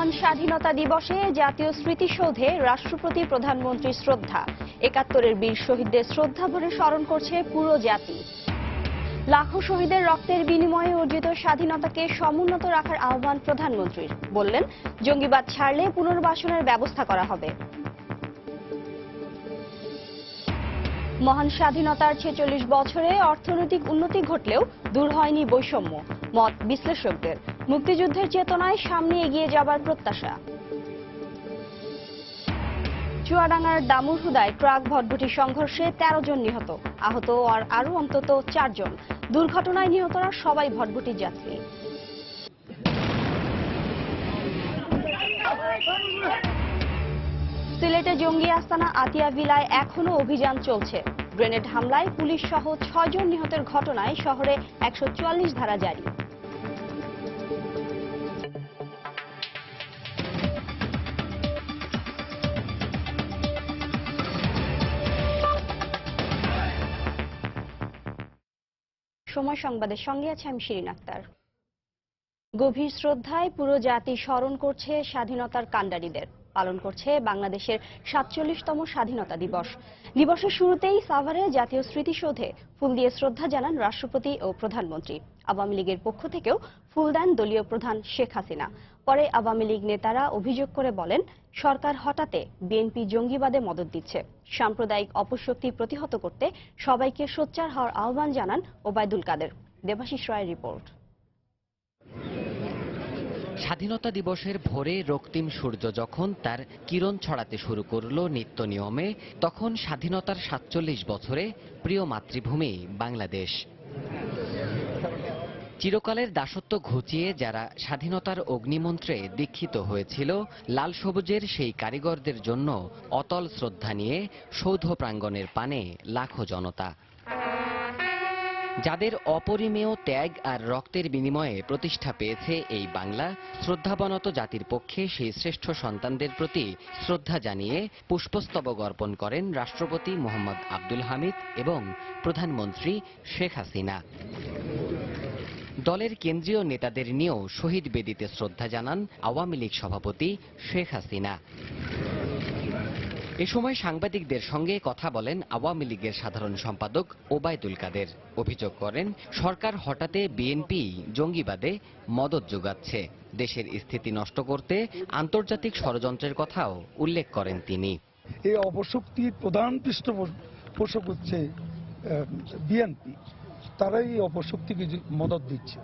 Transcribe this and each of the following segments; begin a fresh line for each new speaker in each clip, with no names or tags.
মহান স্বাধীনতা দিবসে জাতীয় স্মৃতিসৌধে রাষ্ট্রপতি প্রধানমন্ত্রীর শ্রদ্ধা। ৭১-এর বীর শহীদদের শ্রদ্ধাভরে স্মরণ করছে পুরো জাতি। লাখো শহীদের রক্তের বিনিময়ে অর্জিত স্বাধীনতাকে সমুন্নত রাখার আহ্বান প্রধানমন্ত্রীর। বললেন, জঙ্গিবাদ ছাড়লে পুনর্বাসনের ব্যবস্থা করা হবে। মহান স্বাধীনতার ৪৬ বছরে অর্থনৈতিক উন্নতি ঘটলেও দূর হয়নি বৈষম্য, মত বিশ্লেষকদের। মুক্তিযুদ্ধের চেতনায় সামনে এগিয়ে যাবার প্রত্যাশা। চুয়াডাঙ্গার দামুড়হুদায় ট্রাক ভটভটি সংঘর্ষে ১৩ জন নিহত, আহত আর আরও অন্তত ৪ জন। দুর্ঘটনায় নিহতরা সবাই ভটভটির যাত্রী। সিলেটে জঙ্গি আস্তানা আতিয়া ভিলায় এখনো অভিযান চলছে। গ্রেনেড হামলায় পুলিশ সহ ৬ জন নিহতের ঘটনায় শহরে ১৪৪ ধারা জারি। সময় সংবাদের সঙ্গে আছে আমি শিরিন আক্তার। গভীর শ্রদ্ধায় পুরো জাতি স্মরণ করছে স্বাধীনতার কাণ্ডারীদের। পালন করছে বাংলাদেশের ৪৭তম স্বাধীনতা দিবস। দিবসের শুরুতেই সাভারে জাতীয় স্মৃতিসৌধে ফুল দিয়ে শ্রদ্ধা জানান রাষ্ট্রপতি ও প্রধানমন্ত্রী। আওয়ামী লীগের পক্ষ থেকেও ফুল দেন দলীয় প্রধান শেখ হাসিনা। পরে আওয়ামী লীগ নেতারা অভিযোগ করে বলেন, সরকার হঠাতে বিএনপি জঙ্গিবাদে মদদ দিচ্ছে। সাম্প্রদায়িক অপশক্তি প্রতিহত করতে সবাইকে সোচ্চার হওয়ার আহ্বান জানান ওবায়দুল কাদের। দেবাশিস রায়ের রিপোর্ট।
স্বাধীনতা দিবসের ভোরে রক্তিম সূর্য যখন তার কিরণ ছড়াতে শুরু করল নিত্য নিয়মে, তখন স্বাধীনতার ৪৭ বছরে প্রিয় মাতৃভূমি বাংলাদেশ। চিরকালের দাসত্ব ঘুচিয়ে যারা স্বাধীনতার অগ্নিমন্ত্রে দীক্ষিত হয়েছিল, লাল সবুজের সেই কারিগরদের জন্য অতল শ্রদ্ধা নিয়ে সৌধ প্রাঙ্গণের পানে লাখো জনতা। যাদের অপরিমেয় ত্যাগ আর রক্তের বিনিময়ে প্রতিষ্ঠা পেয়েছে এই বাংলা, শ্রদ্ধাবনত জাতির পক্ষে সেই শ্রেষ্ঠ সন্তানদের প্রতি শ্রদ্ধা জানিয়ে পুষ্পস্তবক অর্পণ করেন রাষ্ট্রপতি মোহাম্মদ আব্দুল হামিদ এবং প্রধানমন্ত্রী শেখ হাসিনা। দলের কেন্দ্রীয় নেতাদের নিয়েও শহীদ বেদিতে শ্রদ্ধা জানান আওয়ামী লীগ সভাপতি শেখ হাসিনা। এ সময় সাংবাদিকদের সঙ্গে কথা বলেন আওয়ামী লীগের সাধারণ সম্পাদক ওবায়দুল কাদের। অভিযোগ করেন, সরকার হঠাতে বিএনপি জঙ্গিবাদে মদদ যোগাচ্ছে। দেশের স্থিতি নষ্ট করতে আন্তর্জাতিক ষড়যন্ত্রের কথাও উল্লেখ করেন তিনি।
এই অপশক্তির প্রধান পৃষ্ঠপোষক হচ্ছে বিএনপি। তারাই এই অপশক্তিকে মদদ দিচ্ছে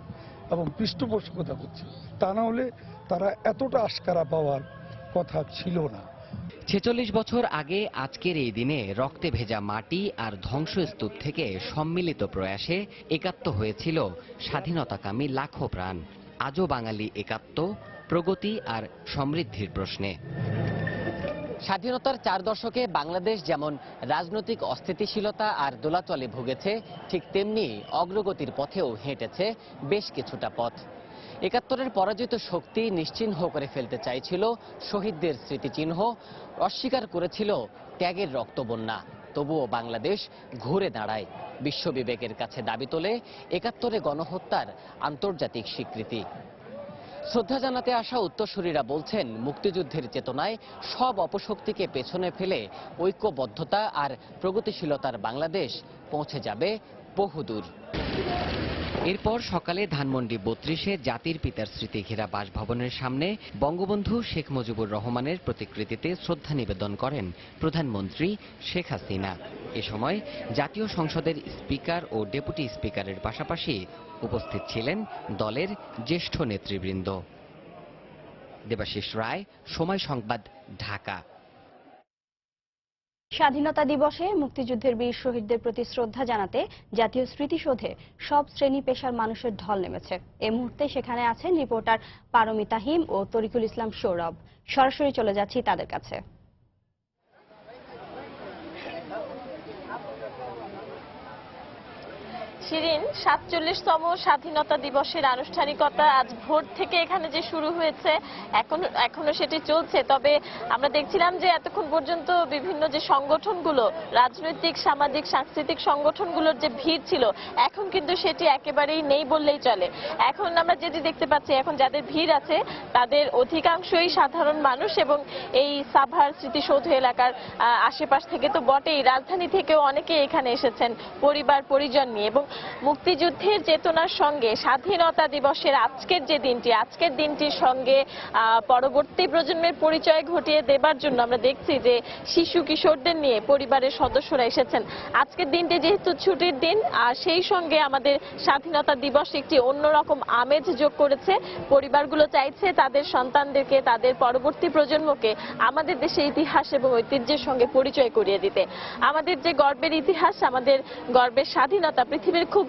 এবং পৃষ্ঠপোষকতা করছে। তা না হলে তারা এতটা আশকারা পাওয়ার কথা ছিল না।
৪৬ বছর আগে আজকের এই দিনে রক্তে ভেজা মাটি আর ধ্বংসস্তূপ থেকে সম্মিলিত প্রয়াসে একাত্ম হয়েছিল স্বাধীনতাকামী লাখো প্রাণ। আজও বাঙালি একাত্ম, প্রগতি আর সমৃদ্ধির প্রশ্নে। স্বাধীনতার ৪ দশকে বাংলাদেশ যেমন রাজনৈতিক অস্থিতিশীলতা আর দোলাচলে ভুগেছে, ঠিক তেমনি অগ্রগতির পথেও হেঁটেছে বেশ কিছুটা পথ। ৭১-এর পরাজিত শক্তি নিশ্চিহ্ন করে ফেলতে চাইছিল শহীদদের স্মৃতিচিহ্ন, অস্বীকার করেছিল ত্যাগের রক্তবন্যা। তবুও বাংলাদেশ ঘুরে দাঁড়ায়, বিশ্ববিবেকের কাছে দাবি তোলে ৭১-এ গণহত্যার আন্তর্জাতিক স্বীকৃতি। শ্রদ্ধা জানাতে আসা উত্তরসূরিরা বলছেন, মুক্তিযুদ্ধের চেতনায় সব অপশক্তিকে পেছনে ফেলে ঐক্যবদ্ধতা আর প্রগতিশীলতার বাংলাদেশ পৌঁছে যাবে বহুদূর। এরপর সকালে ধানমন্ডি ৩২-এ জাতির পিতার স্মৃতি ঘেরা বাসভবনের সামনে বঙ্গবন্ধু শেখ মুজিবুর রহমানের প্রতিকৃতিতে শ্রদ্ধা নিবেদন করেন প্রধানমন্ত্রী শেখ হাসিনা। এ সময় জাতীয় সংসদের স্পিকার ও ডেপুটি স্পিকারের পাশাপাশি উপস্থিত ছিলেন দলের জ্যেষ্ঠ নেতৃবৃন্দ। দেবাশিস রায়, সময় সংবাদ, ঢাকা।
স্বাধীনতা দিবসে মুক্তিযুদ্ধের বীর শহীদদের প্রতি শ্রদ্ধা জানাতে জাতীয় স্মৃতিসৌধে সব শ্রেণী পেশার মানুষের ঢল নেমেছে। এই মুহূর্তে সেখানে আছেন রিপোর্টার পারমিতা হিম ও তরিকুল ইসলাম সৌরভ। সরাসরি চলে যাচ্ছি তাদের কাছে।
শিরিন, 47তম স্বাধীনতা দিবসের আনুষ্ঠানিকতা আজ ভোর থেকে এখানে যে শুরু হয়েছে এখনো সেটি চলছে। তবে আমরা দেখছিলাম যে এতক্ষণ পর্যন্ত বিভিন্ন যে সংগঠনগুলো, রাজনৈতিক, সামাজিক, সাংস্কৃতিক সংগঠনগুলোর যে ভিড় ছিল, এখন কিন্তু সেটি একেবারেই নেই বললেই চলে। এখন আমরা যেটি দেখতে পাচ্ছি, এখন যাদের ভিড় আছে তাদের অধিকাংশই সাধারণ মানুষ এবং এই সাভার স্মৃতিসৌধ এলাকার আশেপাশ থেকে তো বটেই, রাজধানী থেকেও অনেকে এখানে এসেছেন পরিবার পরিজন নিয়ে। এবং মুক্তিযুদ্ধের চেতনার সঙ্গে স্বাধীনতা দিবসের আজকের দিনটির সঙ্গে পরবর্তী প্রজন্মের পরিচয় ঘটিয়ে দেবার জন্য আমরা দেখছি যে শিশু কিশোরদের নিয়ে পরিবারের সদস্যরা এসেছেন। আজকের দিনটি যেহেতু ছুটির দিন, আর সেই সঙ্গে আমাদের স্বাধীনতা দিবস একটি অন্যরকম আমেজ যোগ করেছে। পরিবারগুলো চাইছে তাদের সন্তানদেরকে, তাদের পরবর্তী প্রজন্মকে আমাদের দেশের ইতিহাস এবং ঐতিহ্যের সঙ্গে পরিচয় করিয়ে দিতে। আমাদের যে গর্বের ইতিহাস, আমাদের গর্বের স্বাধীনতা, পৃথিবীর খুব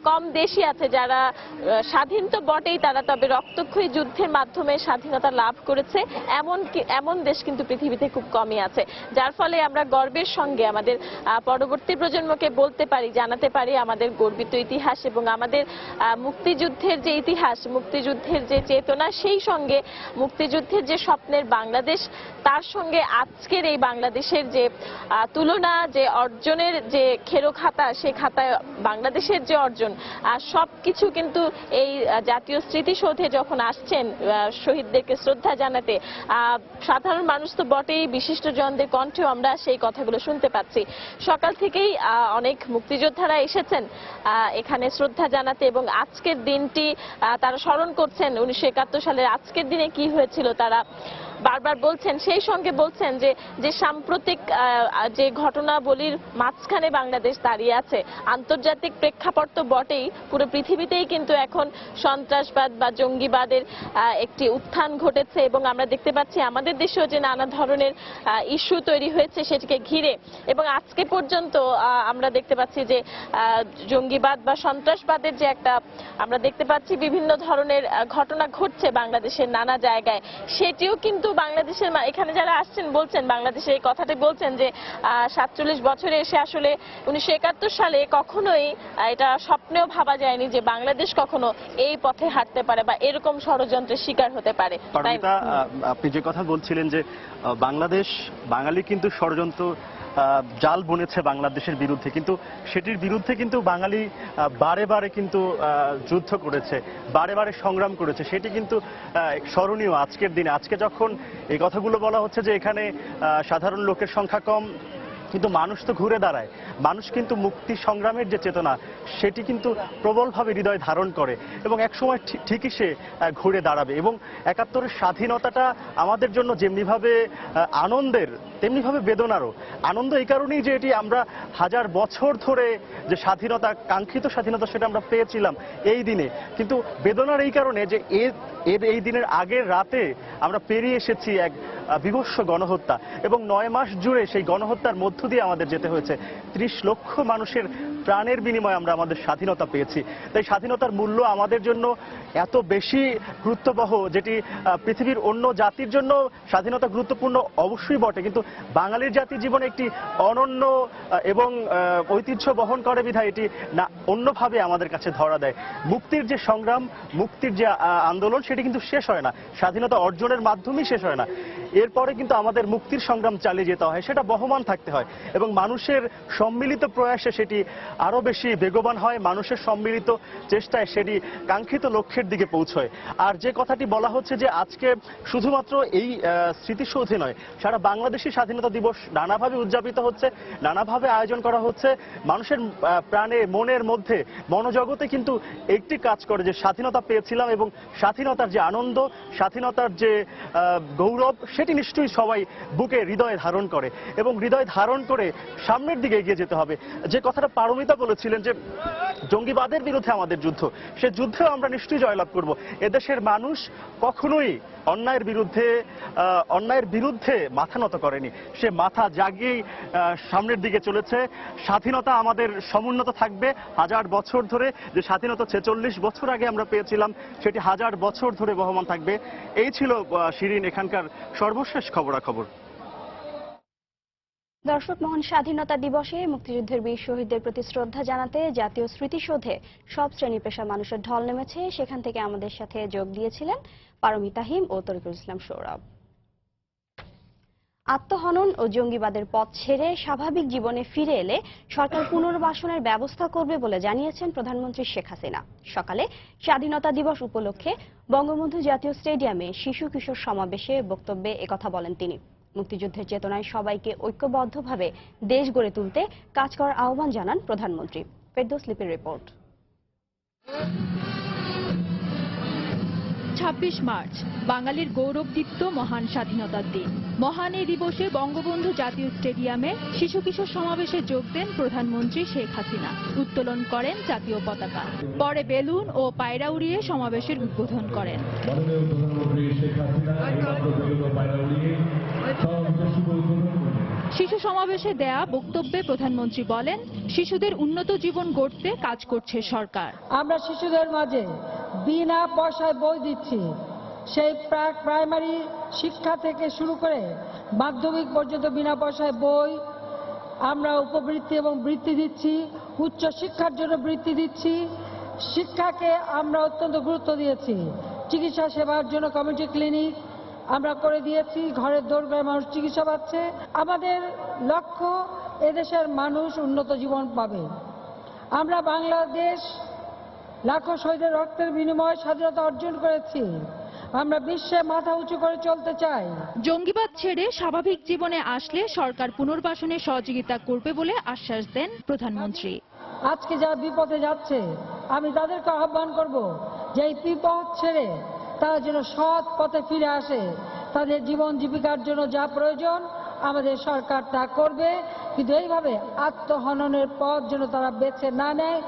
কম দেশই আছে যারা স্বাধীন তো বটেই, তারা তবে রক্তক্ষয়ী যুদ্ধের মাধ্যমে স্বাধীনতা লাভ করেছে এমন দেশ কিন্তু পৃথিবীতে খুব কমই আছে। যার ফলে আমরা গর্বের সঙ্গে আমাদের পরবর্তী প্রজন্মকে বলতে পারি, জানাতে পারি আমাদের গর্বিত ইতিহাস এবং আমাদের মুক্তিযুদ্ধের যে ইতিহাস, মুক্তিযুদ্ধের যে চেতনা, সেই সঙ্গে মুক্তিযুদ্ধের যে স্বপ্নের বাংলাদেশ, তার সঙ্গে আজকের এই বাংলাদেশের যে তুলনা, যে অর্জনের যে খেরো খাতা, সেই খাতায় বাংলাদেশের যে অর্জন, সবকিছু কিন্তু এই জাতীয় স্মৃতিসৌধে যখন আসছেন শহীদদেরকে শ্রদ্ধা জানাতে, সাধারণ মানুষ তো বটেই, বিশিষ্টজনদের কণ্ঠেও আমরা সেই কথাগুলো শুনতে পাচ্ছি। সকাল থেকেই অনেক মুক্তিযোদ্ধারা এসেছেন এখানে শ্রদ্ধা জানাতে এবং আজকের দিনটি তারা স্মরণ করছেন। 1971 সালের আজকের দিনে কি হয়েছিল তারা বারবার বলছেন। সেই সঙ্গে বলছেন যে সাম্প্রতিক যে ঘটনাবলীর মাঝখানে বাংলাদেশ দাঁড়িয়ে আছে, আন্তর্জাতিক প্রেক্ষাপট তো বটেই, পুরো পৃথিবীতেই কিন্তু এখন সন্ত্রাসবাদ বা জঙ্গিবাদের একটি উত্থান ঘটেছে এবং আমরা দেখতে পাচ্ছি আমাদের দেশেও যে নানা ধরনের ইস্যু তৈরি হয়েছে সেটিকে ঘিরে। এবং আজকে পর্যন্ত আমরা দেখতে পাচ্ছি যে জঙ্গিবাদ বা সন্ত্রাসবাদের যে একটা আমরা দেখতে পাচ্ছি বিভিন্ন ধরনের ঘটনা ঘটছে বাংলাদেশের নানা জায়গায়, সেটিও কিন্তু বাংলাদেশের এখানে যারা আসছেন বলছেন, বাংলাদেশে এই কথাটি বলছেন যে 47 বছরে এসে আসলে 1971 সালে কখনোই এটা স্বপ্নেও ভাবা যায়নি যে বাংলাদেশ কখনো এই পথে হাঁটতে পারে বা এরকম ষড়যন্ত্রের শিকার হতে পারে।
আপনি যে কথা বলছিলেন যে বাংলাদেশ, বাঙালি কিন্তু ষড়যন্ত্র জাল বুনেছে বাংলাদেশের বিরুদ্ধে, কিন্তু সেটির বিরুদ্ধে কিন্তু বাঙালি বারে বারে কিন্তু যুদ্ধ করেছে, বারে বারে সংগ্রাম করেছে। সেটি কিন্তু স্মরণীয় আজকের দিনে। আজকে যখন এই কথাগুলো বলা হচ্ছে যে এখানে সাধারণ লোকের সংখ্যা কম, কিন্তু মানুষ তো ঘুরে দাঁড়ায়। মানুষ কিন্তু মুক্তি সংগ্রামের যে চেতনা, সেটি কিন্তু প্রবলভাবে হৃদয় ধারণ করে এবং একসময় ঠিকই সে ঘুরে দাঁড়াবে। এবং 71-এর স্বাধীনতাটা আমাদের জন্য যেমনিভাবে আনন্দের, তেমনিভাবে বেদনারও। আনন্দ এই কারণেই যে এটি আমরা হাজার বছর ধরে যে স্বাধীনতা, কাঙ্ক্ষিত স্বাধীনতা, সেটা আমরা পেয়েছিলাম এই দিনে। কিন্তু বেদনার এই কারণে যে এই দিনের আগের রাতে আমরা পেরিয়ে এসেছি এক বিভৎস গণহত্যা এবং 9 মাস জুড়ে সেই গণহত্যার মধ্য দিয়ে আমাদের যেতে হয়েছে। 30 লক্ষ মানুষের প্রাণের বিনিময়ে আমরা আমাদের স্বাধীনতা পেয়েছি। তাই স্বাধীনতার মূল্য আমাদের জন্য এত বেশি গুরুত্ববহ, যেটি পৃথিবীর অন্য জাতির জন্য স্বাধীনতা গুরুত্বপূর্ণ অবশ্যই বটে, কিন্তু বাঙালির জাতির জীবনে একটি অনন্য এবং ঐতিহ্য বহন করে বিধায় এটি না অন্যভাবে আমাদের কাছে ধরা দেয়। মুক্তির যে সংগ্রাম, মুক্তির যে আন্দোলন, সেটি কিন্তু শেষ হয় না, স্বাধীনতা অর্জনের মাধ্যমেই শেষ হয় না। এরপরে কিন্তু আমাদের মুক্তির সংগ্রাম চালিয়ে যেতে হয়, সেটা বহমান থাকতে হয় এবং মানুষের সম্মিলিত প্রয়াসে সেটি আরো বেশি বেগবান হয়। মানুষের সম্মিলিত চেষ্টায় সেটি কাঙ্ক্ষিত লক্ষ্যের দিকে পৌঁছয়। আর যে কথাটি বলা হচ্ছে যে আজকে শুধুমাত্র এই স্মৃতিসৌধে নয়, সারা বাংলাদেশী স্বাধীনতা দিবস নানাভাবে উদযাপিত হচ্ছে, নানাভাবে আয়োজন করা হচ্ছে। মানুষের প্রাণে, মনের মধ্যে, মনোজগতে কিন্তু একটি কাজ করে যে স্বাধীনতা পেয়েছিলাম এবং স্বাধীনতার যে আনন্দ, স্বাধীনতার যে গৌরব, সেটি নিশ্চয়ই সবাই বুকে হৃদয়ে ধারণ করে এবং হৃদয় ধারণ করে সামনের দিকে এগিয়ে যেতে হবে। যে কথাটা পারমিতা বলেছিলেন যে জঙ্গিবাদের বিরুদ্ধে আমাদের যুদ্ধ, সে যুদ্ধেও আমরা নিশ্চয়ই জয়লাভ করব। এদেশের মানুষ কখনোই অন্যায়ের বিরুদ্ধে মাথা নত করেনি, সে মাথা জাগিয়েই সামনের দিকে চলেছে। স্বাধীনতা আমাদের সমুন্নত থাকবে হাজার বছর ধরে। যে স্বাধীনতা 46 বছর আগে আমরা পেয়েছিলাম, সেটি হাজার বছর ধরে বহমান থাকবে। এই ছিল শিরিন এখানকার সর্বশেষ খবরাখবর।
দর্শক, মহান স্বাধীনতা দিবসে মুক্তিযুদ্ধের বীর শহীদদের প্রতি শ্রদ্ধা জানাতে জাতীয় স্মৃতিসৌধে সব শ্রেণী পেশার মানুষের ঢল নেমেছে। সেখান থেকে আমাদের সাথে যোগ দিয়েছিলেন পারমিতা হিম ও তরিকুল ইসলাম সৌরভ। আত্মহনন ও জঙ্গিবাদের পথ ছেড়ে স্বাভাবিক জীবনে ফিরে এলে সরকার পুনর্বাসনের ব্যবস্থা করবে বলে জানিয়েছেন প্রধানমন্ত্রী শেখ হাসিনা। সকালে স্বাধীনতা দিবস উপলক্ষে বঙ্গবন্ধু জাতীয় স্টেডিয়ামে শিশু কিশোর সমাবেশে বক্তব্যে একথা বলেন তিনি। মুক্তিযুদ্ধের চেতনায় সবাইকে ঐক্যবদ্ধভাবে দেশ গড়ে তুলতে কাজ করার আহ্বান জানান প্রধানমন্ত্রী। ফেরদৌস লিপির রিপোর্ট।
২৬ মার্চ বাঙালির গৌরবদীপ্ত মহান স্বাধীনতার দিন। মহান এই দিবসে বঙ্গবন্ধু জাতীয় স্টেডিয়ামে শিশু কিশোর সমাবেশে যোগ দেন প্রধানমন্ত্রী শেখ হাসিনা। উত্তোলন করেন জাতীয় পতাকা, পরে বেলুন ও পায়রা উড়িয়ে সমাবেশের উদ্বোধন করেন। শিশু সমাবেশে দেয়া বক্তব্যে প্রধানমন্ত্রী বলেন, শিশুদের উন্নত জীবন গড়তে কাজ করছে সরকার।
আমরা শিশুদের মাঝে বিনা পয়সায় বই দিচ্ছি। সেই প্রাইমারি শিক্ষা থেকে শুরু করে মাধ্যমিক পর্যন্ত বিনা পয়সায় বই, আমরা উপবৃত্তি এবং বৃত্তি দিচ্ছি। উচ্চ শিক্ষার জন্য বৃত্তি দিচ্ছি। শিক্ষাকে আমরা অত্যন্ত গুরুত্ব দিয়েছি। চিকিৎসা সেবার জন্য কমিউনিটি ক্লিনিক আমরা করে দিয়েছি। ঘরের দোরগোড়ায় মানুষ চিকিৎসা পাচ্ছে। আমাদের লক্ষ্য, এদেশের মানুষ উন্নত জীবন পাবে। আমরা বাংলাদেশ লাখো শহীদের রক্তের বিনিময়ে স্বাধীনতা অর্জন করেছি। আমরা বিশ্বে মাথা উঁচু করে চলতে চাই।
জঙ্গিবাদ ছেড়ে স্বাভাবিক জীবনে আসলে সরকার পুনর্বাসনে সহযোগিতা করবে বলে আশ্বাস দেন প্রধানমন্ত্রী।
আজকে যারা বিপথে যাচ্ছে, আমি তাদেরকে আহ্বান করব যে এই বিপদ ছেড়ে তারা যেন সৎ পথে ফিরে আসে। তাদের জীবন জীবিকার জন্য যা প্রয়োজন আমাদের সরকার তা করবে, কিন্তু এইভাবে আত্মহননের পথ যেন তারা বেছে না নেয়,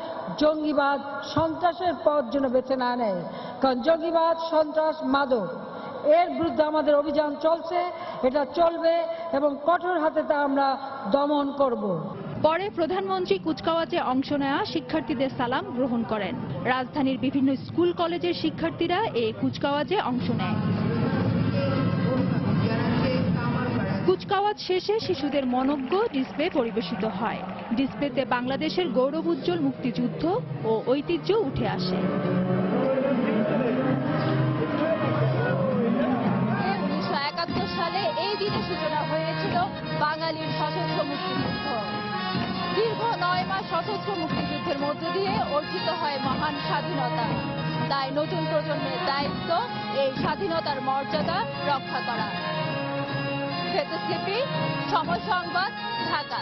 জঙ্গিবাদ সন্ত্রাসের পথ যেন বেছে না নেয়। কারণ জঙ্গিবাদ, সন্ত্রাস, মাদক এর বিরুদ্ধে আমাদের অভিযান চলছে, এটা চলবে এবং কঠোর হাতে তা আমরা দমন করব।
পরে প্রধানমন্ত্রী কুচকাওয়াজে অংশ নেওয়া শিক্ষার্থীদের সালাম গ্রহণ করেন। রাজধানীর বিভিন্ন স্কুল কলেজের শিক্ষার্থীরা এই কুচকাওয়াজে অংশ নেয়। কুচকাওয়াজ শেষে শিশুদের মনোজ্ঞ ডিসপ্লে পরিবেশিত হয়। ডিসপ্লেতে বাংলাদেশের গৌরব উজ্জ্বল মুক্তিযুদ্ধ ও ঐতিহ্য উঠে আসে।
1971 সালে এই দিনে সূচনা হয়েছিল বাঙালির সশস্ত্র মুক্তিযুদ্ধ। দীর্ঘ 9 মাস সশস্ত্র মুক্তিযুদ্ধের মধ্য দিয়ে অর্জিত হয় মহান স্বাধীনতা। তাই নতুন প্রজন্মের দায়িত্ব এই স্বাধীনতার মর্যাদা রক্ষা করা। ফেরদৌস লিপি, সময় সংবাদ, ঢাকা।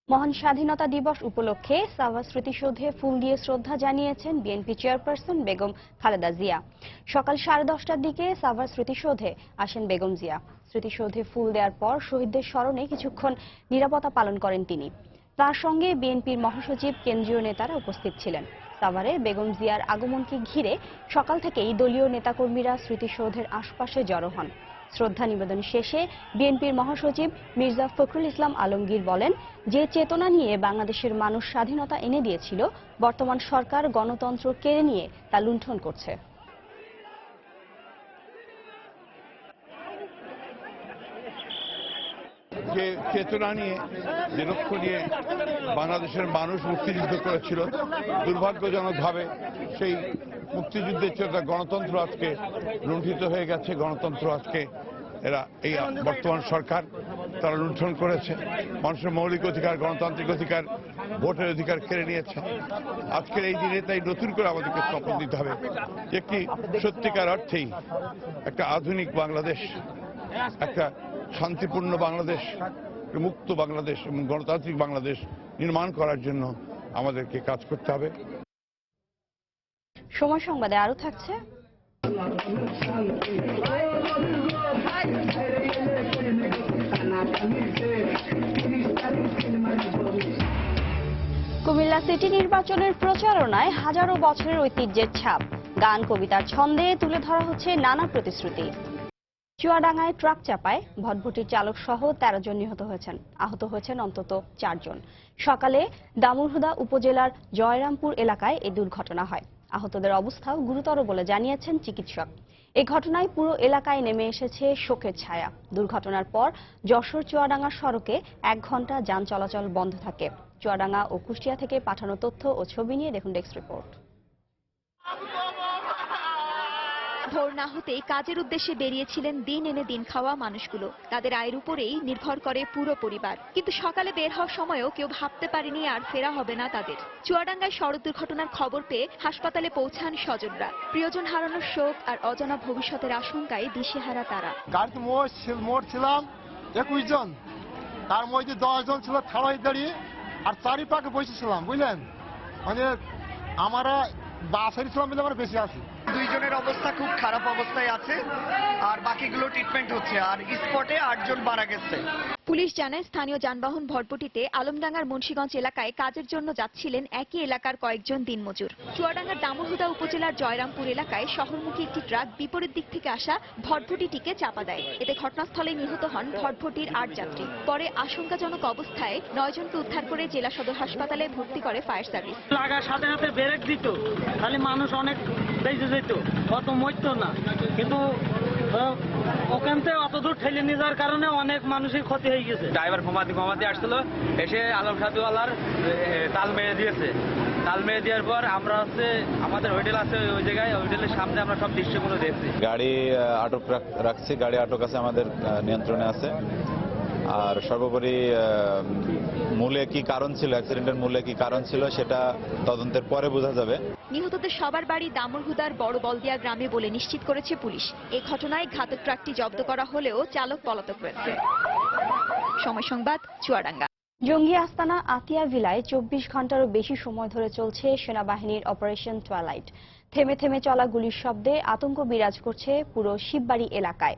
মহান স্বাধীনতা দিবস উপলক্ষে সাভার স্মৃতিসৌধে ফুল দিয়ে শ্রদ্ধা জানিয়েছেন বিএনপি চেয়ারপারসন বেগম খালেদা জিয়া। সকাল 10:30টার দিকে সাভার স্মৃতিসৌধে আসেন বেগম জিয়া। স্মৃতিসৌধে ফুল দেওয়ার পর শহীদদের স্মরণে কিছুক্ষণ নীরবতা পালন করেন তিনি। তার সঙ্গে বিএনপির মহাসচিব, কেন্দ্রীয় নেতারা উপস্থিত ছিলেন। সাভারে বেগম জিয়ার আগমনকে ঘিরে সকাল থেকেই দলীয় নেতাকর্মীরা স্মৃতিসৌধের আশপাশে জড়ো হন। শ্রদ্ধা নিবেদন শেষে বিএনপির মহাসচিব মির্জা ফখরুল ইসলাম আলমগীর বলেন, যে চেতনা নিয়ে বাংলাদেশের মানুষ স্বাধীনতা এনে দিয়েছিল, বর্তমান সরকার গণতন্ত্র কেড়ে নিয়ে তা লুণ্ঠন করছে।
যে চেতনা নিয়ে, যে লক্ষ্য নিয়ে বাংলাদেশের মানুষ মুক্তিযুদ্ধ করেছিল, দুর্ভাগ্যজনকভাবে সেই মুক্তিযুদ্ধের চেতনা, গণতন্ত্র আজকে লুণ্ঠিত হয়ে গেছে। গণতন্ত্র আজকে এরা, এই বর্তমান সরকার, তারা লুণ্ঠন করেছে। মানুষের মৌলিক অধিকার, গণতান্ত্রিক অধিকার, ভোটের অধিকার কেড়ে নিয়েছে। আজকের এই দিনে তাই নতুন করে আমাদেরকে শপথ নিতে হবে একটি সত্যিকার অর্থেই একটা আধুনিক বাংলাদেশ, একটা শান্তিপূর্ণ বাংলাদেশ, মুক্ত বাংলাদেশ এবং গণতান্ত্রিক বাংলাদেশ নির্মাণ করার জন্য আমাদেরকে কাজ করতে হবে।
সময় সংবাদে আরো থাকছে। কুমিল্লা সিটি নির্বাচনের প্রচারণায় হাজারো বছরের ঐতিহ্যের ছাপ, গান, কবিতার ছন্দে তুলে ধরা হচ্ছে নানা প্রতিশ্রুতি। চুয়াডাঙ্গায় ট্রাক চাপায় ভটভটির চালক সহ 13 জন নিহত হয়েছেন, আহত হয়েছেন অন্তত 4 জন। সকালে দামুড়হুদা উপজেলার জয়রামপুর এলাকায় এই দুর্ঘটনা হয়। আহতদের অবস্থাও গুরুতর বলে জানিয়েছেন চিকিৎসক। এ ঘটনায় পুরো এলাকায় নেমে এসেছে শোকের ছায়া। দুর্ঘটনার পর যশোর চুয়াডাঙ্গা সড়কে 1 ঘন্টা যান চলাচল বন্ধ থাকে। চুয়াডাঙ্গা ও কুষ্টিয়া থেকে পাঠানো তথ্য ও ছবি নিয়ে দেখুন ডেস্ক রিপোর্ট।
ভোর না হতেই কাজের উদ্দেশ্যে বেরিয়েছিলেন দিন এনে দিন খাওয়া মানুষগুলো। তাদের আয়ের উপরেই নির্ভর করে পুরো পরিবার। কিন্তু সকালে বের হওয়ার সময়ও কেউ ভাবতে পারেনি আর ফেরা হবে না তাদের। চুয়াডাঙ্গায় সড়ক দুর্ঘটনার খবর পেয়ে হাসপাতালে পৌঁছান স্বজনরা। প্রিয়জন হারানোর শোক আর অজানা ভবিষ্যতের আশঙ্কায় দিশেহারা তারা।
গাড়িতে মোট ছিলাম 21 জন, তার মধ্যে 10 জন ছিল থাড়াই দাঁড়িয়ে আর চারিপাকে বসেছিলাম, বুঝলেন। মানে আমরা বাসের ছিলাম বলে আমরা বেশি আছি।
2 জনের অবস্থা খুব খারাপ অবস্থায় আছে আর বাকিগুলো ট্রিটমেন্ট হচ্ছে, আর স্পটে 8 জন মারা গেছে।
পুলিশ জানায় স্থানীয় যানবাহন ভটভটিতে আলমডাঙ্গার মুন্সিগঞ্জ এলাকায় কাজের জন্য যাচ্ছিলেন একই এলাকার কয়েকজন দিনমজুর। চুয়াডাঙ্গার দামুরহুদা উপজেলার জয়রামপুর এলাকায় শহরমুখী একটি ট্রাক বিপরীত দিক থেকে আসা ভটভটিটিকে চাপা দেয়। এতে ঘটনাস্থলে নিহত হন ভটভটির 8 যাত্রী। পরে আশঙ্কাজনক অবস্থায় 9 জনকে উদ্ধার করে জেলা সদর হাসপাতালে ভর্তি করে ফায়ার সার্ভিস।
লাগার সাথে সাথে ব্রেক দিত, তাহলে মানুষ অনেক বেঁচে যেত, অত মরত না। কিন্তু ওখান থেকে অত দূর ঠেলে নিয়ে যাওয়ার কারণে অনেক মানুষের ক্ষতি হয়ে গেছে।
ড্রাইভার ঘুমাতে আসছিল, এসে আলম সাধুওয়ালার তাল মেরে দিয়েছে। তাল মেরে দেওয়ার পর আমরা আমাদের হোটেল আছে ওই জায়গায়, হোটেলের সামনে আমরা সব দৃশ্যগুলো দেখছি।
গাড়ি আটক রাখছি, গাড়ি আটক আছে, আমাদের নিয়ন্ত্রণে আছে। আর সর্বোপরি মূলে কি কারণ ছিল, অ্যাক্সিডেন্টের মূলে কি কারণ ছিল সেটা তদন্তের পরে বোঝা যাবে।
নিহতদের সবার বাড়ি দামুরহুদার বড় বলদিয়া গ্রামে বলে নিশ্চিত করেছে পুলিশ। এই ঘটনায় ঘাতক ট্রাকটি জব্দ করা হলেও চালক পলাতক রয়েছে। সময় সংবাদ, চুয়াডাঙ্গা।
জঙ্গি আস্তানা আতিয়া ভিলায় 24 ঘন্টারও বেশি সময় ধরে চলছে সেনাবাহিনীর অপারেশন টুয়াইলাইট। থেমে থেমে চলা গুলির শব্দে আতঙ্ক বিরাজ করছে পুরো শিববাড়ি এলাকায়।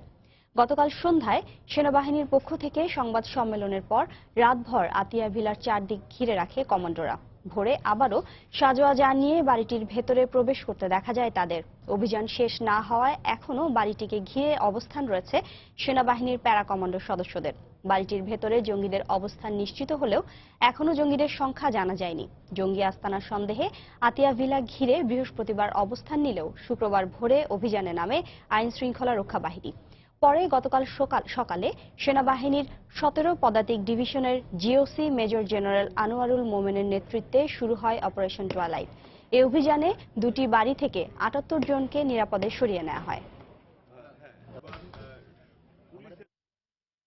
গতকাল সন্ধ্যায় সেনাবাহিনীর পক্ষ থেকে সংবাদ সম্মেলনের পর রাতভর আতিয়া ভিলার চারদিক ঘিরে রাখে কমান্ডোরা। ভোরে আবারও সাজোয়া যান নিয়ে বাড়িটির ভেতরে প্রবেশ করতে দেখা যায় তাদের। অভিযান শেষ না হওয়ায় এখনও বাড়িটিকে ঘিরে অবস্থান রয়েছে সেনাবাহিনীর প্যারা কমান্ডো সদস্যদের। বাড়িটির ভেতরে জঙ্গিদের অবস্থান নিশ্চিত হলেও এখনও জঙ্গিদের সংখ্যা জানা যায়নি। জঙ্গি আস্তানার সন্দেহে আতিয়া ভিলা ঘিরে বৃহস্পতিবার অবস্থান নিলেও শুক্রবার ভোরে অভিযানে নামে আইন শৃঙ্খলা রক্ষা বাহিনী। পরে গতকাল সকালে সেনাবাহিনীর 17 পদাতিক ডিভিশনের জিওসি মেজর জেনারেল আনোয়ারুল মোমেনের নেতৃত্বে শুরু হয় অপারেশন টুয়াইলাইট। এই অভিযানে 2টি বাড়ি থেকে 78 জনকে নিরাপদে সরিয়ে নেওয়া হয়।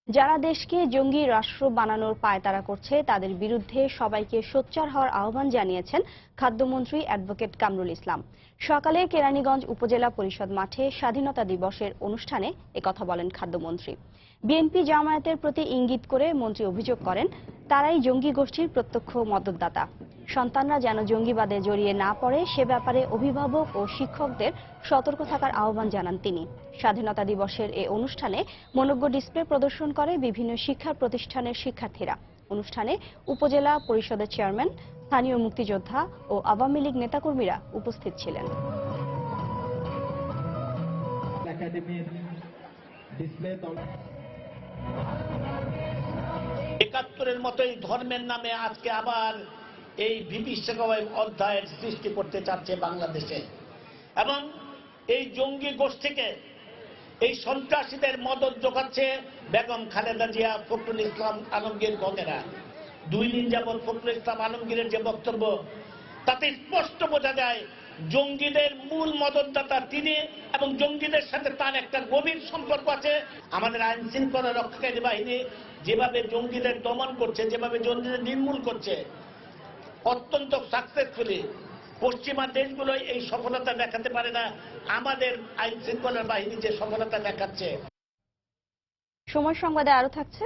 যারা দেশকে জঙ্গি রাষ্ট্র বানানোর পায়তারা করছে তাদের বিরুদ্ধে সবাইকে সোচ্চার হওয়ার আহ্বান জানিয়েছেন খাদ্যমন্ত্রী অ্যাডভোকেট কামরুল ইসলাম। সকালে কেরানীগঞ্জ উপজেলা পরিষদ মাঠে স্বাধীনতা দিবসের অনুষ্ঠানে একথা বলেন খাদ্যমন্ত্রী। বিএনপি জামায়াতের প্রতি ইঙ্গিত করে মন্ত্রী অভিযোগ করেন তারাই জঙ্গি গোষ্ঠীর প্রত্যক্ষ মদতদাতা। সন্তানরা যেন জঙ্গিবাদে জড়িয়ে না পড়ে সে ব্যাপারে অভিভাবক ও শিক্ষকদের সতর্ক থাকার আহ্বান জানান তিনি। স্বাধীনতা দিবসের এই অনুষ্ঠানে মনোজ্ঞ ডিসপ্লে প্রদর্শন করে বিভিন্ন শিক্ষা প্রতিষ্ঠানের শিক্ষার্থীরা। অনুষ্ঠানে উপজেলা পরিষদের চেয়ারম্যান, স্থানীয় মুক্তিযোদ্ধা ও আওয়ামী লীগ নেতাকর্মীরা উপস্থিত ছিলেন।
একাত্তরের মতোই ধর্মের নামে আজকে আবার এই বিভীষিকাময় অধ্যায়ের সৃষ্টি করতে চাচ্ছে বাংলাদেশে, এবং এই জঙ্গি গোষ্ঠীকে, এই সন্ত্রাসীদের মদত যোগাচ্ছে বেগম খালেদা জিয়া, ফখরুল ইসলাম আলমগীর গণেরা। 2 দিন যাবৎ ফখরুল ইসলাম আলমগীরের যে বক্তব্য, তাতে স্পষ্ট বোঝা যায় জঙ্গিদের মূল মদতদাতা তিনি, এবং জঙ্গিদের সাথে তার একটা গভীর সম্পর্ক আছে। আমাদের আইন শৃঙ্খলা রক্ষাকারী বাহিনী যেভাবে জঙ্গিদের দমন করছে, যেভাবে জঙ্গিদের নির্মূল করছে, অত্যন্ত সাকসেসফুলি। পশ্চিমা দেশগুলো এই সফলতা দেখাতে পারে না, আমাদের আইন শৃঙ্খলা বাহিনী যে সফলতা দেখাচ্ছে।
সময় সংবাদে আরো থাকছে।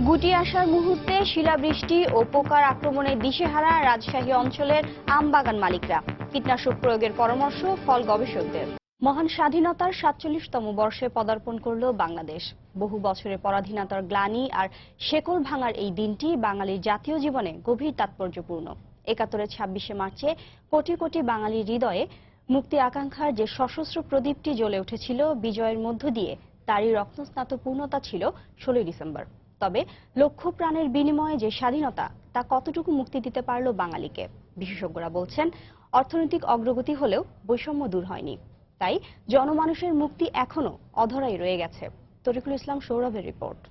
গুটি আসার মুহূর্তে শিলাবৃষ্টি ও পোকার আক্রমণে দিশেহারা রাজশাহী অঞ্চলের আম বাগান মালিকরা। কীটনাশক প্রয়োগের পরামর্শ ফল গবেষকদের। মহান স্বাধীনতার 47তম বর্ষে পদার্পণ করল বাংলাদেশ। বহু বছরের পরাধীনতার গ্লানি আর শেকড় ভাঙার এই দিনটি বাঙালির জাতীয় জীবনে গভীর তাৎপর্যপূর্ণ। 71-এর 26শে মার্চে কোটি কোটি বাঙালির হৃদয়ে মুক্তি আকাঙ্ক্ষার যে সশস্ত্র প্রদীপটি জ্বলে উঠেছিল বিজয়ের মধ্য দিয়ে, তারই রত্নস্নাত পূর্ণতা ছিল 16 ডিসেম্বর। তবে লক্ষ প্রাণের বিনিময়ে যে স্বাধীনতা, তা কতটুকু মুক্তি দিতে পারল বাঙালিকে? বিশেষজ্ঞরা বলছেন অর্থনৈতিক অগ্রগতি হলেও বৈষম্য দূর হয়নি। তাই জনমানুষের মুক্তি এখনো অধরাই রয়ে গেছে। তরিকুল ইসলাম সৌরভের রিপোর্ট।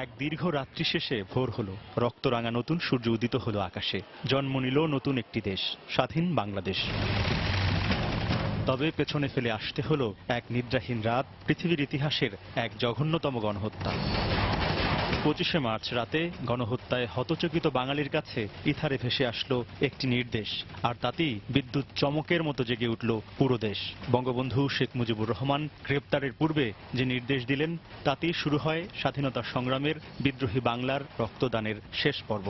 এক দীর্ঘ রাত্রি শেষে ভোর হলো, রক্তরাঙা নতুন সূর্য উদিত হলো আকাশে। জন্ম নিল নতুন একটি দেশ, স্বাধীন বাংলাদেশ। তবে পেছনে ফেলে আসতে হলো এক নিদ্রাহীন রাত, পৃথিবীর ইতিহাসের এক জঘন্যতম গণহত্যা। 25শে মার্চ রাতে গণহত্যায় হতচকিত বাঙালির কাছে ইথারে ভেসে আসলো একটি নির্দেশ, আর তাতেই বিদ্যুৎ চমকের মতো জেগে উঠল পুরো দেশ। বঙ্গবন্ধু শেখ মুজিবুর রহমান গ্রেপ্তারের পূর্বে যে নির্দেশ দিলেন, তাতেই শুরু হয় স্বাধীনতা সংগ্রামের, বিদ্রোহী বাংলার রক্তদানের শেষ পর্ব।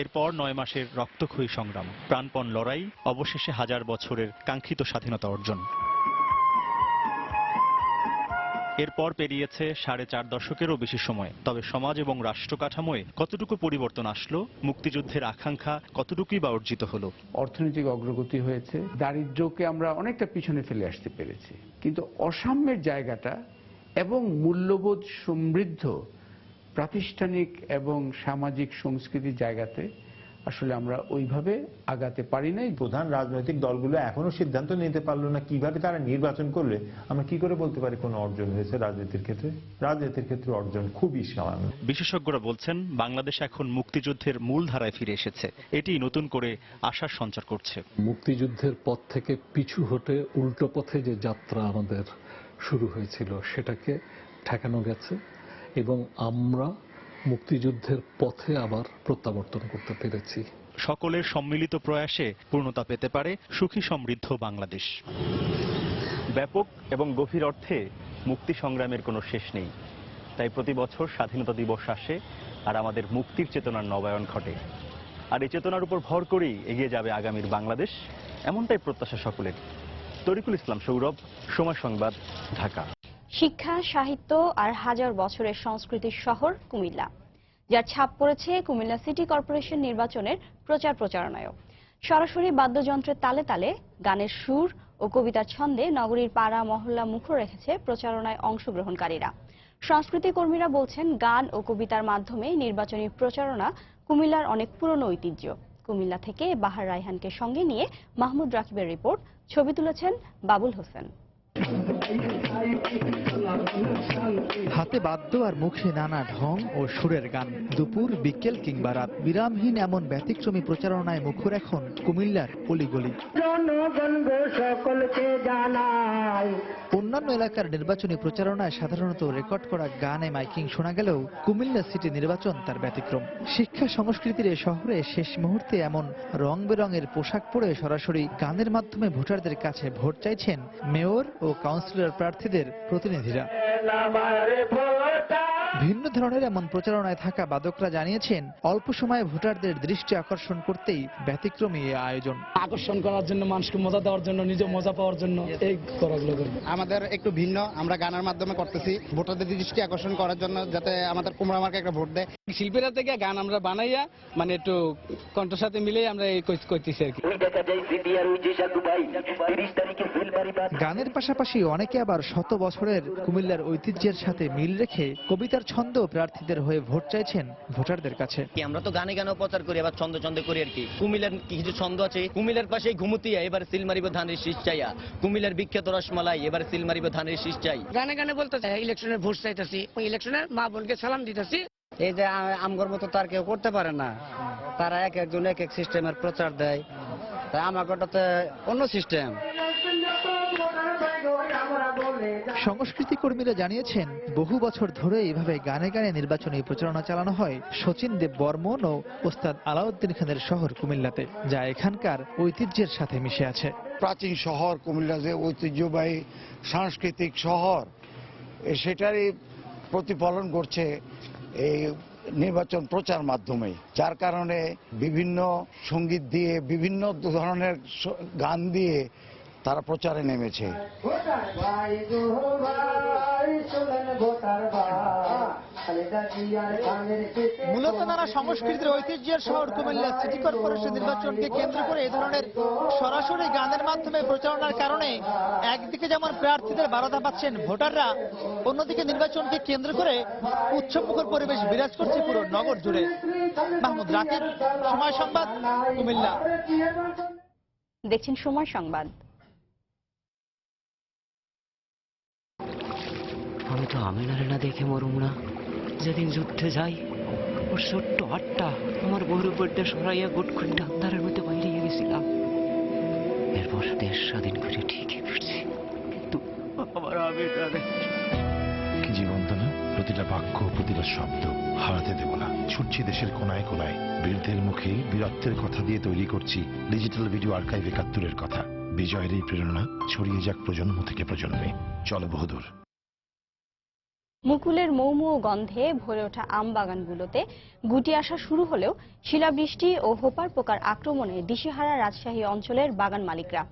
এরপর 9 মাসের রক্তক্ষয়ী সংগ্রাম, প্রাণপণ লড়াই, অবশেষে হাজার বছরের কাঙ্ক্ষিত স্বাধীনতা অর্জন। এরপর পেরিয়েছে 4.5 দশকেরও বেশি সময়। তবে সমাজ এবং রাষ্ট্র কাঠামোয় কতটুকু পরিবর্তন আসলো, মুক্তিযুদ্ধের আকাঙ্ক্ষা কতটুকুই বা অর্জিত হলো?
অর্থনৈতিক অগ্রগতি হয়েছে, দারিদ্র্যকে আমরা অনেকটা পিছনে ফেলে আসতে পেরেছি, কিন্তু অসাম্যের জায়গাটা এবং মূল্যবোধ সমৃদ্ধ প্রাতিষ্ঠানিক এবং সামাজিক সংস্কৃতির জায়গাতে আসলে আমরা ওইভাবে আগাতে পারি নাই।
প্রধান রাজনৈতিক দলগুলো এখনো সিদ্ধান্ত নিতে পারলো না কিভাবে তারা নির্বাচন করলে আমরা কি করে বলতে পারি কোনো অর্জন হয়েছে রাজনীতির ক্ষেত্রে। রাজনীতির ক্ষেত্রে অর্জন খুবই সামান্য।
বিশেষজ্ঞরা বলছেন, বাংলাদেশ এখন মুক্তিযুদ্ধের মূল ধারায় ফিরে এসেছে। এটি নতুন করে আশার সঞ্চার করছে।
মুক্তিযুদ্ধের পথ থেকে পিছু হটে উল্টো পথে যে যাত্রা আমাদের শুরু হয়েছিল, সেটাকে ঠেকানো গেছে এবং আমরা মুক্তিযুদ্ধের পথে আবার প্রত্যাবর্তন করতে পেরেছি।
সকলের সম্মিলিত প্রয়াসে পূর্ণতা পেতে পারে সুখী সমৃদ্ধ বাংলাদেশ।
ব্যাপক এবং গভীর অর্থে মুক্তি সংগ্রামের কোনো শেষ নেই। তাই প্রতি বছর স্বাধীনতা দিবস আসে আর আমাদের মুক্তির চেতনার নবায়ন ঘটে। আর এই চেতনার উপর ভর করেই এগিয়ে যাবে আগামীর বাংলাদেশ, এমনটাই প্রত্যাশা সকলের। তরিকুল ইসলাম সৌরভ, সময় সংবাদ, ঢাকা।
শিক্ষা, সাহিত্য আর হাজার বছরের সংস্কৃতির শহর কুমিল্লা, যার ছাপ পড়েছে কুমিল্লা সিটি কর্পোরেশন নির্বাচনের প্রচার প্রচারণায়ও। সরাসরি বাদ্যযন্ত্রের তালে তালে গানের সুর ও কবিতার ছন্দে নগরীর পাড়া মহল্লা মুখর রেখেছে প্রচারণায় অংশগ্রহণকারীরা। সংস্কৃতি কর্মীরা বলছেন, গান ও কবিতার মাধ্যমে নির্বাচনী প্রচারণা কুমিল্লার অনেক পুরনো ঐতিহ্য। কুমিল্লা থেকে বাহার রায়হানকে সঙ্গে নিয়ে মাহমুদ রাকিবের রিপোর্ট। ছবি তুলেছেন বাবুল হোসেন।
হাতে বাদ্য আর মুখে নানা ঢং ও সুরের গান, দুপুর, বিকেল কিংবা রাত, বিরামহীন এমন ব্যতিক্রমী প্রচারণায় মুখর এখন কুমিল্লার অলিগলি। অন্যান্য এলাকার নির্বাচনী প্রচারণায় সাধারণত রেকর্ড করা গানে মাইকিং শোনা গেলেও কুমিল্লা সিটি নির্বাচন তার ব্যতিক্রম। শিক্ষা সংস্কৃতির এ শহরে শেষ মুহূর্তে এমন রং বেরঙের পোশাক পরে সরাসরি গানের মাধ্যমে ভোটারদের কাছে ভোট চাইছেন মেয়র ও কাউন্সিলর প্রার্থীদের প্রতিনিধিরা। ভিন্ন ধরনের এমন প্রচারণায় থাকা বাদকরা জানিয়েছেন, অল্প সময়ে ভোটারদের দৃষ্টি আকর্ষণ করতেই ব্যতিক্রমী এই আয়োজন।
আকর্ষণ করার জন্য, মানুষকে মজা দেওয়ার জন্য, নিজে মজা পাওয়ার জন্য এই করাগুলো
আমাদের একটু ভিন্ন। আমরা গানের মাধ্যমে করতেছি ভোটারদের দৃষ্টি আকর্ষণ করার জন্য, যাতে আমাদের কুমড়া মার্কে একটা ভোট দেয়।
শিল্পীরা থেকে গান আমরা বানাইয়া মানে একটু কণ্ঠের সাথে মিলে আমরা এই করতেছি আর কি।
গানের পাশাপাশি অনেকে আবার শত বছরের কুমিল্লার ঐতিহ্যের সাথে মিল রেখে কবিতার ছন্দ প্রার্থীদের হয়ে ভোট চাইছেন ভোটারদের কাছে।
আমরা তো গানে গানেও প্রচার করি, আবার ছন্দ ছন্দ করি আর কি। কুমিল্লার কিছু ছন্দ আছে, কুমিল্লার পাশে ঘুমুতিয়া এবার সিল মারিব ধানের শীষ চাইয়া, কুমিল্লার বিখ্যাত রসমালাই এবার সিল মারিব ধানের শীষ চাই।
গানে গানে বলতে ইলেকশনের ভোট চাইতেছি, ইলেকশনের মা বোনকে সালাম দিতেছি।
এই যে আমগর মতো তার কেউ করতে পারে না, তারা এক একজন এক এক সিস্টেমের প্রচার দেয়, তাই আমাকে অন্য সিস্টেম।
সংস্কৃতি কর্মীরা জানিয়েছেন, বহু বছর ধরে এইভাবে গানে গানে নির্বাচনী প্রচারণা চালানো হয় শচীন দেব বর্মন ও ওস্তাদ আলাউদ্দিন খানের শহর কুমিল্লাতে, যা এখানকার ঐতিহ্যের সাথে মিশে আছে।
প্রাচীন শহর কুমিল্লা যে ঐতিহ্যবাহী সাংস্কৃতিক শহর, সেটারই প্রতিফলন করছে এই নির্বাচন প্রচার মাধ্যমে, যার কারণে বিভিন্ন সঙ্গীত দিয়ে, বিভিন্ন ধরনের গান দিয়ে তারা প্রচারে নেমেছে।
মূলত নানা সংস্কৃতির ঐতিহ্যের শহর কুমিল্লা সিটি কর্পোরেশন নির্বাচনকে কেন্দ্র করে এই ধরনের সরাসরি গানের মাধ্যমে প্রচারণার কারণে একদিকে যেমন প্রার্থীদের বারোটা পাচ্ছেন ভোটাররা, অন্যদিকে নির্বাচনকে কেন্দ্র করে উৎসবমুখর পরিবেশ বিরাজ করছে পুরো নগর জুড়ে। মাহমুদ রাকিব, সময় সংবাদ, কুমিল্লা।
দেখছেন সময় সংবাদ।
আমি তো আমিনারে না দেখে মরুম না। যেদিন যুদ্ধে যাই ওর ছোট্ট হাতটা আমার বউর উপরটা সরাইয়া গুট খুঁটে আন্ধারের মধ্যে বাইরে গেছিলাম। এরপর দেশ স্বাধীন করে ঠিকই ফিরছি, কিন্তু আমার আমিনা
কি জীবন্ত না, প্রতিটা বাক্য প্রতিটা শব্দ হারাতে দেব না। ছুটছি দেশের কোনায় কোনায়, বীরদের মুখে বীরত্বের কথা দিয়ে তৈরি করছি ডিজিটাল ভিডিও আর্কাইভ ৭১-এর কথা। বিজয়ের এই প্রেরণা ছড়িয়ে যাক প্রজন্ম থেকে প্রজন্মে। চলো বহুদূর।
মুকুলের মৌমৌ গন্ধে ভরে ওঠা আম বাগানগুলোতে গুটি আসা শুরু হলেও শিলাবৃষ্টি ও হোপার পোকার আক্রমণে দিশেহারা রাজশাহী অঞ্চলের বাগান মালিকরা।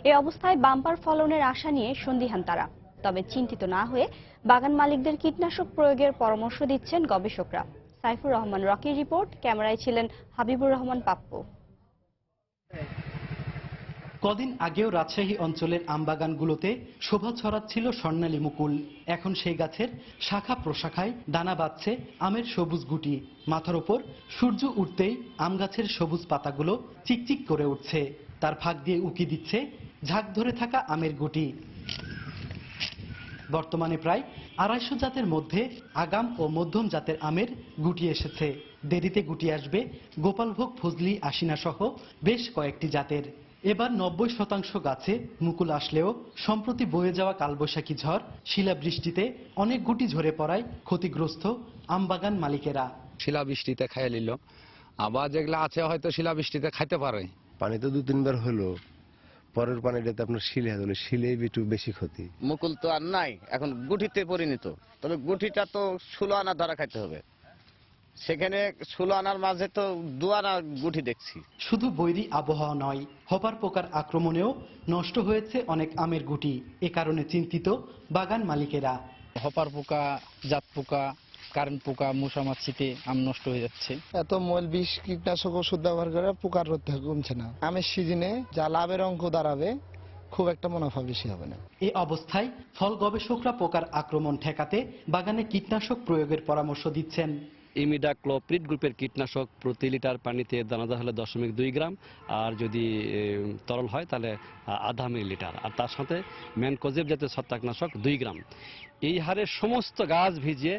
এ অবস্থায় বাম্পার ফলনের আশা নিয়ে সন্দিহান তারা। তবে চিন্তিত না হয়ে বাগান মালিকদের কীটনাশক প্রয়োগের পরামর্শ দিচ্ছেন গবেষকরা। সাইফুর রহমান রকির রিপোর্ট, ক্যামেরায় ছিলেন হাবিবুর রহমান পাপ্পু।
কদিন আগেও রাজশাহী অঞ্চলের আমবাগানগুলোতে শোভা ছড়াচ্ছিল স্বর্ণালী মুকুল। এখন সেই গাছের শাখা প্রশাখায় দানা বাঁধছে আমের সবুজ গুটি। মাথার ওপর সূর্য উঠতেই আম গাছের সবুজ পাতাগুলো চিকচিক করে উঠছে, তার ফাঁক দিয়ে উকি দিচ্ছে ঝাঁক ধরে থাকা আমের গুটি। বর্তমানে প্রায় ২৫০ জাতের মধ্যে আগাম ও মধ্যম জাতের আমের গুটি এসেছে। দেরিতে গুটি আসবে গোপালভোগ, ফজলি, আশিনা সহ বেশ কয়েকটি জাতের। এবার ৯০% গাছে মুকুল আসলেও সম্প্রতি বয়ে যাওয়া কালবৈশাখী ঝড়, শিলাবৃষ্টিতে অনেক গুটি ঝরে পড়ায় ক্ষতিগ্রস্ত আমবাগান মালিকেরা।
শিলাবৃষ্টিতে খাইয়ে নিল, আবার যেগুলো আছে হয়তো শিলাবৃষ্টিতে খাইতে পারে।
পানি তো ২-৩ বার হলো, পরের পানিটাতে আপনার শিলে হলো, শিলেই একটু বেশি ক্ষতি।
মুকুল তো আর নাই, এখন গুঠিতে পরিণত। তবে গুঠিটা তো ১৬ আনা ধরা খাইতে হবে, সেখানে ১৬ আনার মাঝে তো ২ আনা গুঠি দেখছি।
শুধু বৈরী আবহাওয়া নয়, হপার পোকার আক্রমণেও নষ্ট হয়েছে অনেক আমের গুটি। এ কারণে চিন্তিত বাগান মালিকেরা।
হপার পোকা, জাত পোকা, কারেন্ট পোকা, মশা মাছিতে আম নষ্ট হয়ে যাচ্ছে।
এত মূল বিষ কীটনাশক ওষুধ ব্যবহার করে পোকার রোধ কমছে না। আমের সিজনে যা লাভের অঙ্ক দাঁড়াবে, খুব একটা মুনাফা বেশি হবে না।
এই অবস্থায় ফল গবেষকরা পোকার আক্রমণ ঠেকাতে বাগানে কীটনাশক প্রয়োগের পরামর্শ দিচ্ছেন।
ইমিডাক্লোপ্রিড গ্রুপের কীটনাশক প্রতি লিটার পানিতে দানাদার হলে 0.2 গ্রাম, আর যদি তরল হয় তাহলে 0.5 মিলিলিটার, আর তার সাথে ম্যানকোজেব জাতীয় ছত্রাকনাশক 2 গ্রাম। এই হারে সমস্ত গাছ ভিজিয়ে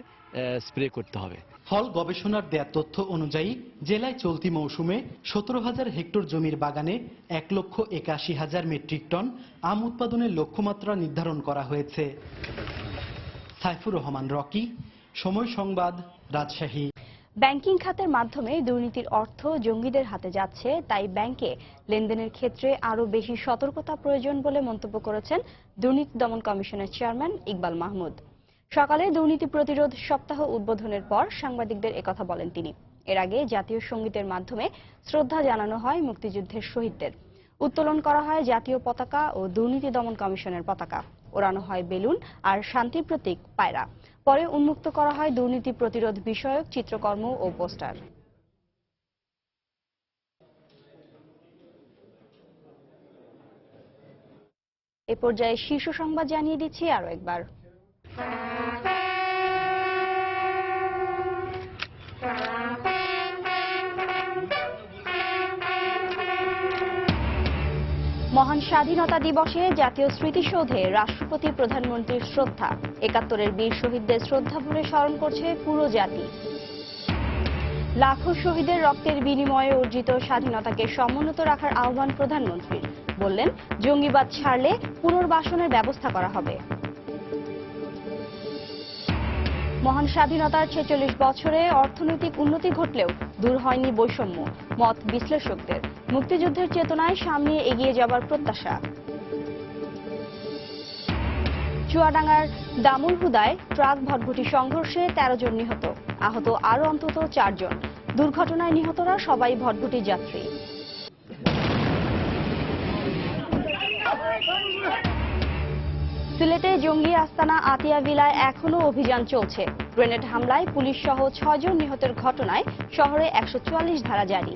স্প্রে করতে হবে।
ফল গবেষণার দেয়া তথ্য অনুযায়ী জেলায় চলতি মৌসুমে ১৭,০০০ হেক্টর জমির বাগানে ১,৮১,০০০ মেট্রিক টন আম উৎপাদনের লক্ষ্যমাত্রা নির্ধারণ করা হয়েছে। সাইফুর রহমান রকি, সময় সংবাদ, রাজশাহী।
ব্যাংকিং খাতের মাধ্যমে দুর্নীতির অর্থ জঙ্গিদের হাতে যাচ্ছে, তাই ব্যাংকে লেনদেনের ক্ষেত্রে আরও বেশি সতর্কতা প্রয়োজন বলে মন্তব্য করেছেন দুর্নীতি দমন কমিশনের চেয়ারম্যান ইকবাল মাহমুদ। সকালে দুর্নীতি প্রতিরোধ সপ্তাহ উদ্বোধনের পর সাংবাদিকদের একথা বলেন তিনি। এর আগে জাতীয় সঙ্গীতের মাধ্যমে শ্রদ্ধা জানানো হয় মুক্তিযুদ্ধের শহীদদের। উত্তোলন করা হয় জাতীয় পতাকা ও দুর্নীতি দমন কমিশনের পতাকা, ওড়ানো হয় বেলুন আর শান্তির প্রতীক পায়রা। পরে উন্মুক্ত করা হয় দুর্নীতি প্রতিরোধ বিষয়ক চিত্রকর্ম ও পোস্টার। এ পর্যায়ে শীর্ষ সংবাদ জানিয়ে দিচ্ছি আরো একবার। মহান স্বাধীনতা দিবসে জাতীয় স্মৃতিসৌধে রাষ্ট্রপতি প্রধানমন্ত্রীর শ্রদ্ধা। ৭১-এর বীর শহীদদের শ্রদ্ধা ভরে স্মরণ করছে পুরো জাতি। লাখো শহীদের রক্তের বিনিময়ে অর্জিত স্বাধীনতাকে সমুন্নত রাখার আহ্বান প্রধানমন্ত্রীর। বললেন, জঙ্গিবাদ ছাড়লে পুনর্বাসনের ব্যবস্থা করা হবে। মহান স্বাধীনতার ৪৬ বছরে অর্থনৈতিক উন্নতি ঘটলেও দূর হয়নি বৈষম্য, মত বিশ্লেষকদের। মুক্তিযুদ্ধের চেতনায় সামনে এগিয়ে যাবার প্রত্যাশা। চুয়াডাঙ্গার দামুলহুদায় ট্রাক ভটভটি সংঘর্ষে ১৩ জন নিহত, আহত আরও অন্তত ৪ জন। দুর্ঘটনায় নিহতরা সবাই ভটভটি যাত্রী। সিলেটে জঙ্গি আস্তানা আতিয়া ভিলায় এখনো অভিযান চলছে। গ্রেনেড হামলায় পুলিশ সহ 6 জন নিহতের ঘটনায় শহরে 144 ধারা জারি।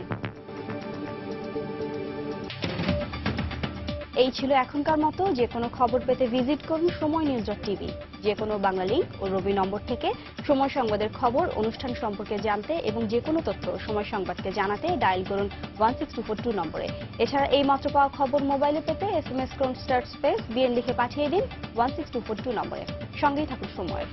এই ছিল এখনকার মতো। যে কোনো খবর পেতে ভিজিট করুন সময়.নিউজ.টিভি। যে কোনো বাংলা লিংক ও রবি নম্বর থেকে সময় সংবাদের খবর, অনুষ্ঠান সম্পর্কে জানতে এবং যে কোনো তথ্য সময় সংবাদকে জানাতে ডায়াল করুন 16242 নম্বরে। এছাড়া এই মাত্র পাওয়া খবর মোবাইলে পেতে SMS করুন *বিএন লিখে পাঠিয়ে দিন 16242 নম্বরে। সঙ্গেই থাকুন সময়।